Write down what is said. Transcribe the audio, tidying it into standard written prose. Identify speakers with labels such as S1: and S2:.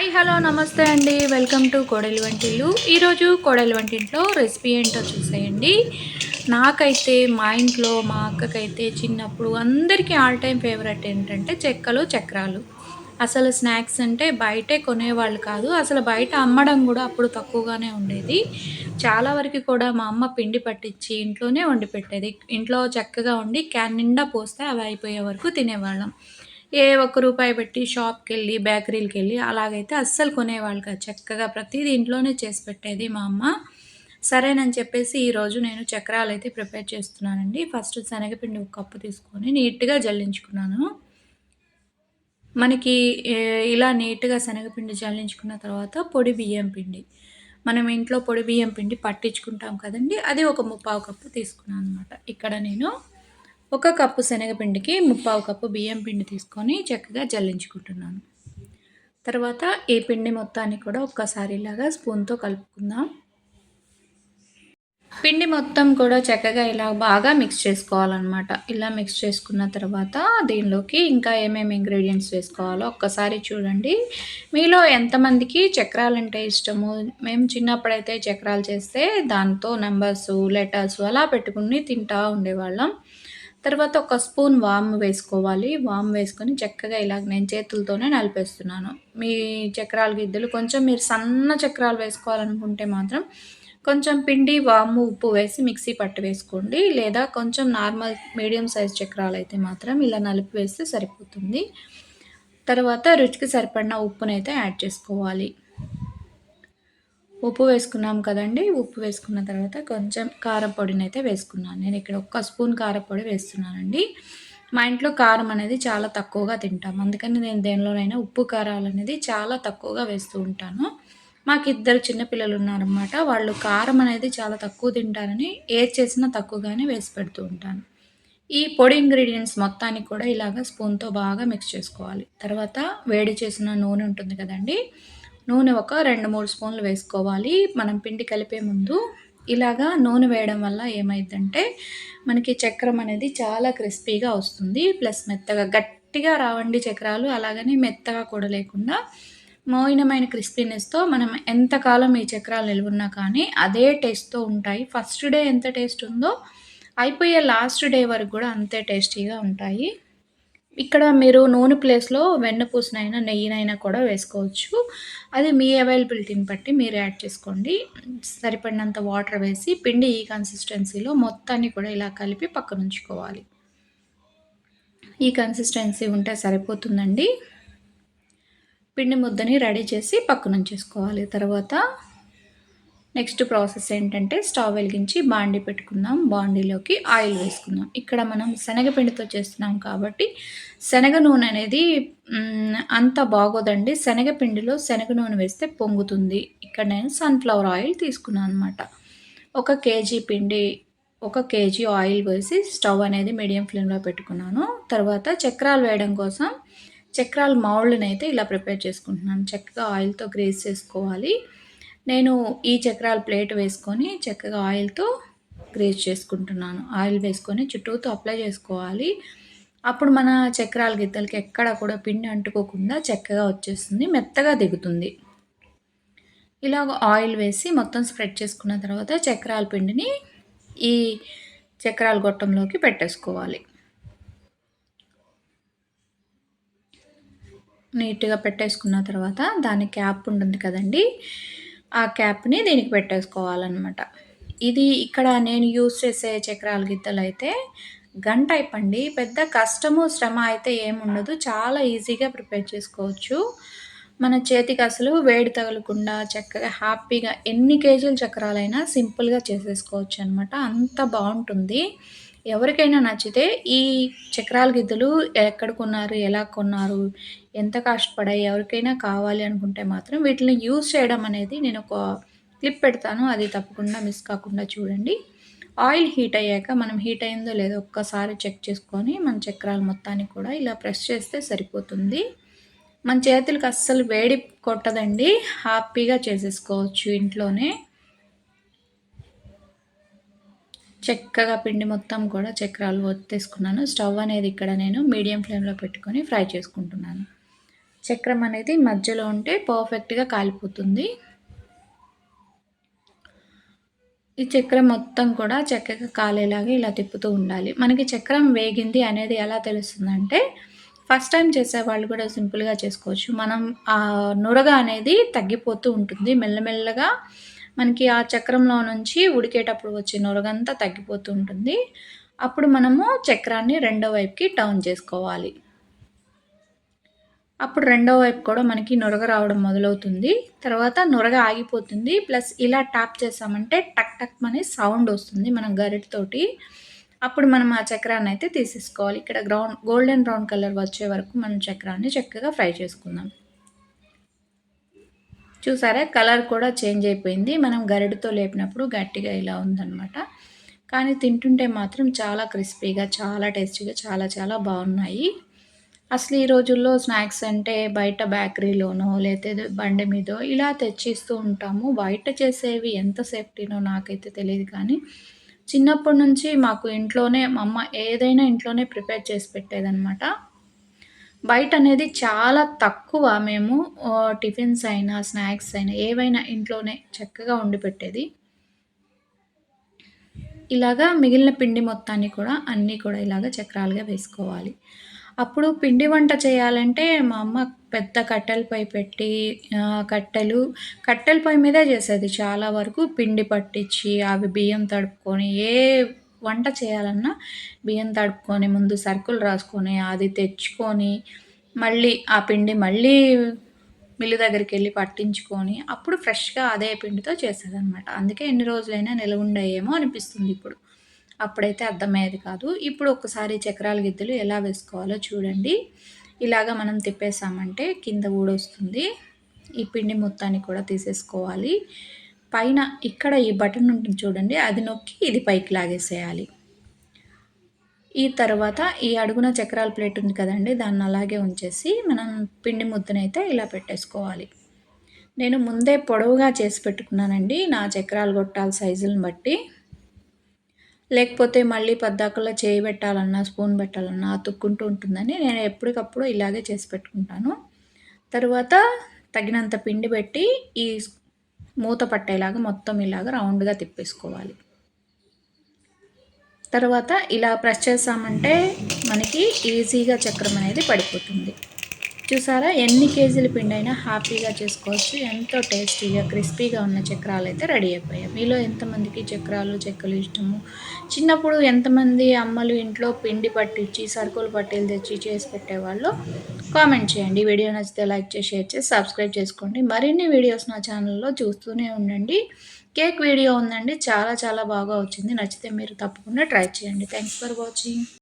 S1: Hi hello నమస్తే అండి. Welcome to కోడలి వంటిల్లు. ఈరోజు కోడలి వంటింట్లో రెసిపీ ఏంటో చూసేయండి. నాకైతే మా ఇంట్లో మా అక్కకైతే చిన్నప్పుడు అందరికీ ఆల్ టైమ్ ఫేవరెట్ ఏంటంటే చెక్కలు, చక్రాలు. అసలు స్నాక్స్ అంటే బయటే కొనేవాళ్ళు కాదు. అసలు బయట అమ్మడం గూడా అప్పుడు తక్కువగానే ఉండేది. చాలా వరకు కూడా మా అమ్మ పిండి పట్టించి ఇంట్లోనే వండి పెట్టేది. ఇంట్లో చక్కగా వండి క్యాన్ నిండా పోస్తే అవి అయిపోయే వరకు తినేవాళ్ళం. ఏ ఒక్క రూపాయి పెట్టి షాప్‌కెళ్ళి, బేకరీలకెళ్ళి అలాగైతే అస్సలు కొనేవాళ్ళు కాదు. చక్కగా ప్రతీది ఇంట్లోనే చేసి పెట్టేది మా అమ్మ. సరేనని చెప్పేసి ఈరోజు నేను చక్రాలైతే ప్రిపేర్ చేస్తున్నానండి. ఫస్ట్ శనగపిండి ఒక కప్పు తీసుకొని నీట్‌గా జల్లించుకున్నాను. మనకి ఇలా నీట్‌గా శనగపిండి జల్లించుకున్న తర్వాత పొడి బియ్యం పిండి. మనం ఇంట్లో పొడి బియ్యం పిండి పట్టించుకుంటాం కదండీ! అది ఒక ముప్పావు కప్పు తీసుకున్నాననమాట. ఇక్కడ నేను ఒక కప్పు శనగపిండికి ముప్పావు కప్పు బియ్యం పిండి తీసుకొని చక్కగా జల్లించుకుంటున్నాను. తర్వాత ఈ పిండి మొత్తాన్ని కూడా ఒక్కసారి ఇలాగా స్పూన్‌తో కలుపుకుందాం. పిండి మొత్తం కూడా చక్కగా ఇలా బాగా మిక్స్ చేసుకోవాలనమాట. ఇలా మిక్స్ చేసుకున్న తర్వాత దీనిలోకి ఇంకా ఏమేమి ఇంగ్రీడియెంట్స్ వేసుకోవాలో ఒక్కసారి చూడండి. మీలో ఎంతమందికి చక్రాలంటే ఇష్టము? మేము చిన్నప్పుడైతే చక్రాలు చేస్తే దాంతో నంబర్సు, లెటర్సు అలా పెట్టుకుని తింటా ఉండేవాళ్ళం. తర్వాత ఒక స్పూన్ వాము వేసుకోవాలి. వాము వేసుకొని చక్కగా ఇలాగ నేను చేతులతోనే నలిపేస్తున్నాను. మీ చక్రాల గిద్దలు కొంచెం మీరు సన్న చక్రాలు వేసుకోవాలనుకుంటే మాత్రం కొంచెం పిండి, వాము, ఉప్పు వేసి మిక్సీ పట్టి వేసుకోండి. లేదా కొంచెం నార్మల్ మీడియం సైజ్ చక్రాలైతే మాత్రం ఇలా నలిపి వేస్తే సరిపోతుంది. తర్వాత రుచికి సరిపడిన ఉప్పునైతే యాడ్ చేసుకోవాలి. ఉప్పు వేసుకున్నాం కదండీ! ఉప్పు వేసుకున్న తర్వాత కొంచెం కారం పొడినైతే వేసుకున్నాను. నేను ఇక్కడ ఒక్క స్పూన్ కారపొడి వేస్తున్నానండి. మా ఇంట్లో కారం అనేది చాలా తక్కువగా తింటాం. అందుకని నేను దేనిలోనైనా ఉప్పు, కారాలనేది చాలా తక్కువగా వేస్తూ ఉంటాను. మాకిద్దరు చిన్న పిల్లలున్నారనమాట. వాళ్ళు కారం అనేది చాలా తక్కువ తింటారని ఏది చేసినా తక్కువగానే వేసి పెడుతూ ఉంటాను. ఈ పొడి ఇంగ్రీడియెంట్స్ మొత్తాన్ని కూడా ఇలాగ స్పూన్‌తో బాగా మిక్స్ చేసుకోవాలి. తర్వాత వేడి చేసిన నూనె ఉంటుంది కదండీ! నూనె ఒక 2, 3 స్పూన్లు వేసుకోవాలి. మనం పిండి కలిపే ముందు ఇలాగా నూనె వేయడం వల్ల ఏమైద్దంటే మనకి చక్రం అనేది చాలా క్రిస్పీగా వస్తుంది. ప్లస్ మెత్తగా గట్టిగా రావండి చక్రాలు. అలాగని మెత్తగా కూడా లేకుండా మోయినమైన క్రిస్పీనెస్‌తో మనం ఎంతకాలం ఈ చక్రాలు నిలువున్నా కానీ అదే టేస్ట్‌తో ఉంటాయి. ఫస్ట్ డే ఎంత టేస్ట్ ఉందో అయిపోయే లాస్ట్ డే వరకు గూడా అంతే టేస్టీగా ఉంటాయి. ఇక్కడ మీరు నూనె ప్లేస్‌లో వెన్నపూసనైనా, నెయ్యినైనా కూడా వేసుకోవచ్చు. అది మీ అవైలబిలిటీని బట్టి మీరు యాడ్ చేసుకోండి. సరిపడినంత వాటర్ వేసి పిండి ఈ కన్సిస్టెన్సీలో మొత్తాన్ని కూడా ఇలా కలిపి పక్కనుంచుకోవాలి. ఈ కన్సిస్టెన్సీ ఉంటే సరిపోతుందండి. పిండి ముద్దని రెడీ చేసి పక్కనుంచేసుకోవాలి. తర్వాత నెక్స్ట్ ప్రాసెస్ ఏంటంటే స్టవ్ వెలిగించి బాండీ పెట్టుకుందాం. బాండీలోకి ఆయిల్ వేసుకుందాం. ఇక్కడ మనం శనగపిండితో చేస్తున్నాం కాబట్టి శనగ నూనె అనేది అంత బాగోదండి. శనగపిండిలో శనగ నూనె వేస్తే పొంగుతుంది. ఇక్కడ నేను సన్‌ఫ్లవర్ ఆయిల్ తీసుకున్నాను అనమాట. 1 కేజీ పిండి, 1 కేజీ ఆయిల్ వేసి స్టవ్ అనేది మీడియం ఫ్లేమ్‌లో పెట్టుకున్నాను. తర్వాత చక్రాలు వేయడం కోసం చక్రాల మౌల్డ్‌నైతే ఇలా ప్రిపేర్ చేసుకుంటున్నాను. చక్కగా ఆయిల్‌తో గ్రీస్ చేసుకోవాలి. నేను ఈ చక్రాల ప్లేట్ వేసుకొని చక్కగా ఆయిల్‌తో గ్రీస్ చేసుకుంటున్నాను. ఆయిల్ వేసుకొని చుట్టూతో అప్లై చేసుకోవాలి. అప్పుడు మన చక్రాల గిద్దలకి ఎక్కడ కూడా పిండి అంటుకోకుండా చక్కగా వచ్చేస్తుంది. మెత్తగా దిగుతుంది. ఇలాగ ఆయిల్ వేసి మొత్తం స్ప్రెడ్ చేసుకున్న తర్వాత చక్రాల పిండిని ఈ చక్రాల గొట్టంలోకి పెట్టేసుకోవాలి. నీట్‌గా పెట్టేసుకున్న తర్వాత దాని క్యాప్ ఉంటుంది కదండీ! ఆ క్యాప్‌ని దీనికి పెట్టేసుకోవాలనమాట. ఇది ఇక్కడ నేను యూజ్ చేసే చక్రాల గిద్దలైతే గన్ టైప్ అండి. పెద్ద కష్టము, శ్రమ అయితే ఏముండదు. చాలా ఈజీగా ప్రిపేర్ చేసుకోవచ్చు. మన చేతికి అసలు వేడి తగలకుండా చక్కగా హ్యాపీగా ఎన్ని కేజీల చక్రాలైనా సింపుల్‌గా చేసేసుకోవచ్చనమాట. అంత బావుంటుంది. ఎవరికైనా నచ్చితే ఈ చక్రాల గిద్దలు ఎక్కడ కొన్నారు? ఎలా కొన్నారు? ఎంత కాస్ట్ పడాయి? ఎవరికైనా కావాలి అనుకుంటే మాత్రం వీటిని యూజ్ చేయడం అనేది నేనొక క్లిప్ పెడతాను. అది తప్పకుండా మిస్ కాకుండా చూడండి. ఆయిల్ హీట్ అయ్యాక మనం హీట్ అయిందో లేదో ఒక్కసారి చెక్ చేసుకొని మన చక్రాలు మొత్తాన్ని కూడా ఇలా ప్రెస్ చేస్తే సరిపోతుంది. మన చేతులకి అస్సలు వేడి కొట్టదండి. హ్యాపీగా చేసేసుకోవచ్చు ఇంట్లోనే. చక్కగా పిండి మొత్తం కూడా చక్రాలు ఒత్తేసుకున్నాను. స్టవ్ అనేది ఇక్కడ నేను మీడియం ఫ్లేమ్‌లో పెట్టుకొని ఫ్రై చేసుకుంటున్నాను. చక్రం అనేది మధ్యలో ఉంటే పర్ఫెక్ట్‌గా కాలిపోతుంది. ఈ చక్రం మొత్తం కూడా చక్కగా కాలేలాగా ఇలా తిప్పుతూ ఉండాలి. మనకి చక్రం వేగింది అనేది ఎలా తెలుస్తుందంటే, ఫస్ట్ టైమ్ చేసేవాళ్ళు కూడా సింపుల్‌గా చేసుకోవచ్చు. మనం నురగ అనేది తగ్గిపోతూ ఉంటుంది. మెల్లమెల్లగా మనకి ఆ చక్రంలో నుంచి ఉడికేటప్పుడు వచ్చే నురగంతా తగ్గిపోతూ ఉంటుంది. అప్పుడు మనము చక్రాన్ని రెండో వైపుకి టర్న్ చేసుకోవాలి. అప్పుడు రెండో వైపు కూడా మనకి నురగ రావడం మొదలవుతుంది. తర్వాత నురగ ఆగిపోతుంది. ప్లస్ ఇలా ట్యాప్ చేసామంటే టక్ టక్ మని సౌండ్ వస్తుంది మనం గరిటెతోటి. అప్పుడు మనం ఆ చక్రాన్నయితే తీసేసుకోవాలి. ఇక్కడ గోల్డెన్ బ్రౌన్ కలర్ వచ్చే వరకు మనం చక్రాన్ని చక్కగా ఫ్రై చేసుకుందాం. చూసారా కలర్ కూడా చేంజ్ అయిపోయింది. మనం గరిటెతో లేపినప్పుడు గట్టిగా ఇలా ఉందనమాట. కానీ తింటుంటే మాత్రం చాలా క్రిస్పీగా, చాలా టేస్టీగా, చాలా చాలా బాగున్నాయి. అసలు ఈ రోజుల్లో స్నాక్స్ అంటే బయట బేకరీలోనో లేతే బండి మీదో ఇలా తెచ్చిస్తూ ఉంటాము. బయట చేసేవి ఎంత సేఫ్టీనో నాకైతే తెలీదు కానీ, చిన్నప్పటి నుంచి మాకు ఇంట్లోనే మా అమ్మ ఏదైనా ఇంట్లోనే ప్రిపేర్ చేసి పెట్టేదనమాట. బయటనేది చాలా తక్కువ మేము టిఫిన్స్ అయినా, స్నాక్స్ అయినా ఏవైనా ఇంట్లోనే చక్కగా వండి పెట్టేది. ఇలాగా మిగిలిన పిండి మొత్తాన్ని కూడా అన్నీ కూడా ఇలాగ చక్రాలుగా వేసుకోవాలి. అప్పుడు పిండి వంట చేయాలంటే మా అమ్మ పెద్ద కట్టెల పొయ్యి పెట్టి కట్టెల పొయ్యి మీదే చేసేది చాలా వరకు. పిండి పట్టించి అవి బియ్యం తడుపుకొని వంట చేయాలన్నా బియ్యం తడుపుకొని ముందు సరుకులు రాసుకొని అది తెచ్చుకొని మళ్ళీ ఆ పిండి మళ్ళీ మిల్లు దగ్గరికెళ్ళి పట్టించుకొని అప్పుడు ఫ్రెష్‌గా అదే పిండితో చేసేదనమాట. అందుకే ఎన్ని రోజులైనా నిలవుండాయేమో అనిపిస్తుంది ఇప్పుడు. అప్పుడైతే అర్థమయ్యేది కాదు. ఇప్పుడు ఒకసారి చక్రాల గిద్దలు ఎలా వేసుకోవాలో చూడండి. ఇలాగ మనం తిప్పేసామంటే కింద ఊడొస్తుంది. ఈ పిండి మొత్తాన్ని కూడా తీసేసుకోవాలి. పైన ఇక్కడ ఈ బటన్ ఉంటుంది చూడండి. అది నొక్కి ఇది పైకి లాగేసేయాలి. ఈ తర్వాత ఈ అడుగున చక్రాల ప్లేట్ ఉంది కదండీ! దాన్ని అలాగే ఉంచేసి మనం పిండి ముద్దనైతే ఇలా పెట్టేసుకోవాలి. నేను ముందే పొడవుగా చేసి పెట్టుకున్నానండి. నా చక్రాలు గొట్టాల సైజులను బట్టి. లేకపోతే మళ్ళీ పద్దాకలా చేయి పెట్టాలన్నా, స్పూన్ పెట్టాలన్నా అతుక్కుంటూ ఉంటుందని నేను ఎప్పటికప్పుడు ఇలాగే చేసి పెట్టుకుంటాను. తరువాత తగినంత పిండి పెట్టి ఈ మూత పట్టేలాగా మొత్తం ఇలాగ రౌండ్‌గా తిప్పేసుకోవాలి. తర్వాత ఇలా ప్రెస్ చేసామంటే మనకి ఈజీగా చక్రం అనేది పడిపోతుంది. చూసారా ఎన్ని కేజీల పిండైనా హ్యాపీగా చేసుకోవచ్చు. ఎంతో టేస్టీగా, క్రిస్పీగా ఉన్న చక్రాలు అయితే రెడీ అయిపోయాయి. మీలో ఎంతమందికి చక్రాలు, చెక్కలు ఇష్టము? చిన్నప్పుడు ఎంతమంది అమ్మలు ఇంట్లో పిండి పట్టించి, సరుకులు పట్టీలు తెచ్చి చేసి పెట్టేవాళ్ళో కామెంట్ చేయండి. వీడియో నచ్చితే లైక్ చేసి, షేర్ చేసి, సబ్స్క్రైబ్ చేసుకోండి. మరిన్ని వీడియోస్ నా ఛానల్లో చూస్తూనే ఉండండి. కేక్ వీడియో ఉందండి. చాలా చాలా బాగా వచ్చింది. నచ్చితే మీరు తప్పకుండా ట్రై చేయండి. Thanks for watching.